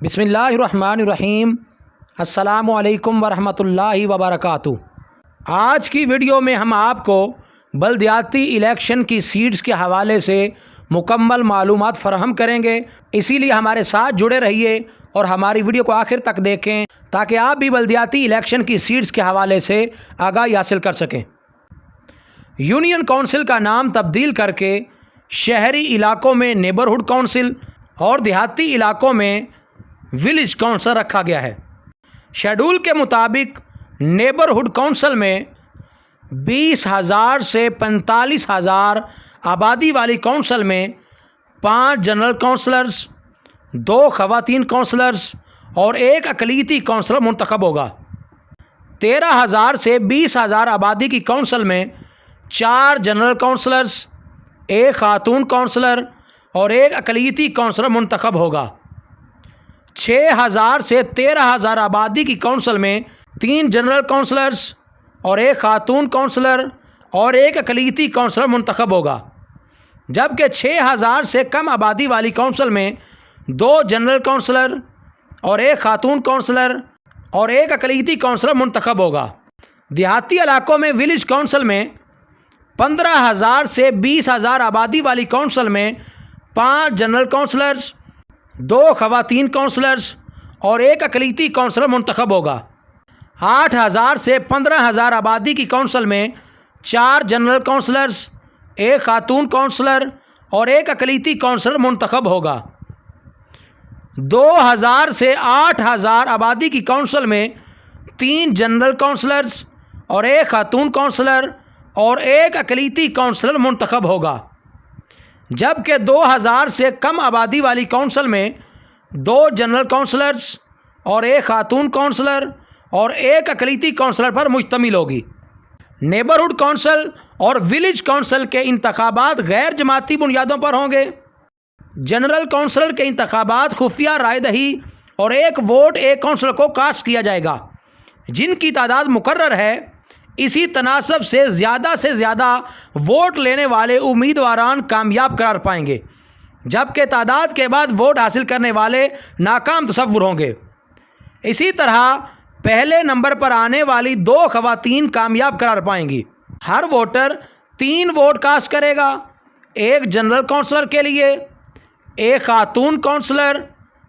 बिस्मिल्लाहिर्रहमानिर्रहीम। अस्सलामु अलैकुम वरहमतुल्लाहि वबरकातुहू। आज की वीडियो में हम आपको बल्दियाती इलेक्शन की सीट्स के हवाले से मुकम्मल मालूमात फ़राहम करेंगे, इसीलिए हमारे साथ जुड़े रहिए और हमारी वीडियो को आखिर तक देखें ताकि आप भी बल्दियाती इलेक्शन की सीट्स के हवाले से आगाही हासिल कर सकें। यूनियन काउंसिल का नाम तब्दील करके शहरी इलाकों में नेबरहुड काउंसिल और देहाती इलाकों में विलेज काउंसिल रखा गया है। शेड्यूल के मुताबिक नेबरहुड काउंसिल में 20,000 से 45,000 आबादी वाली काउंसिल में 5 जनरल काउंसलर्स, 2 ख़वातीन काउंसलर्स और 1 अक़लियती काउंसलर मुंतखब होगा। 13,000 से 20,000 आबादी की काउंसिल में 4 जनरल काउंसलर्स, 1 खातून काउंसलर और 1 अक़लियती काउंसलर मुंतखब होगा। 6,000 से 13,000 आबादी की काउंसिल में 3 जनरल काउंसलर्स और 1 खातून काउंसलर और 1 अक़लियती काउंसलर मुंतखब होगा, जबकि 6,000 से कम आबादी वाली काउंसिल में 2 जनरल काउंसलर और 1 खातून काउंसलर और 1 अक़लियती काउंसलर मुंतखब होगा। देहाती इलाकों में विलेज काउंसिल में 15,000 से 20,000 आबादी वाली काउंसिल में 5 जनरल काउंसलर्स, 2 ख़वातीन काउंसलर्स और 1 अक़लियती काउंसलर मुंतखब होगा। 8,000 से 15,000 आबादी की काउंसिल में 4 जनरल काउंसलर्स, 1 खातून काउंसलर और 1 अक़लियती काउंसलर मुंतखब होगा। 2,000 से 8,000 आबादी की काउंसिल में 3 जनरल काउंसलर्स और 1 खातून काउंसलर और 1 अक़लियती काउंसलर मुंतखब होगा, जबकि 2,000 से कम आबादी वाली काउंसिल में 2 जनरल काउंसलर्स और 1 खातून काउंसलर और 1 अक़लियती काउंसलर पर मुश्तमिल होगी। नेबरहुड काउंसिल और विलेज काउंसिल के इंतखाबात गैर जमाती बुनियादों पर होंगे। जनरल काउंसिल के इंतखाबात खुफिया रायदही और 1 वोट 1 काउंसिलर को कास्ट किया जाएगा, जिनकी तादाद मुकर्रर है। इसी तनासब से ज़्यादा वोट लेने वाले उम्मीदवारान कामयाब करार पाएंगे, जबकि तादाद के बाद वोट हासिल करने वाले नाकाम तसव्वुर होंगे। इसी तरह पहले नंबर पर आने वाली 2 ख़वातीन कामयाब करार पाएंगी। हर वोटर 3 वोट कास्ट करेगा, 1 जनरल काउंसलर के लिए, 1 खातून काउंसलर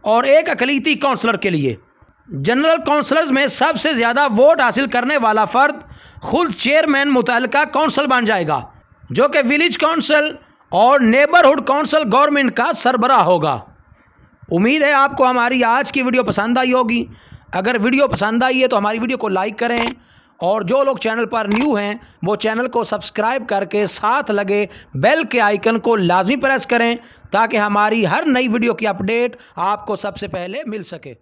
और 1 अक़लियती काउंसलर के लिए। जनरल काउंसलर्स में सबसे ज़्यादा वोट हासिल करने वाला फ़र्द खुद चेयरमैन मुतल्लिका काउंसिल बन जाएगा, जो कि विलेज काउंसिल और नेबरहुड काउंसिल गवर्नमेंट का सरबराह होगा। उम्मीद है आपको हमारी आज की वीडियो पसंद आई होगी। अगर वीडियो पसंद आई है तो हमारी वीडियो को लाइक करें और जो लोग चैनल पर न्यू हैं वो चैनल को सब्सक्राइब करके साथ लगे बेल के आइकन को लाजमी प्रेस करें ताकि हमारी हर नई वीडियो की अपडेट आपको सबसे पहले मिल सके।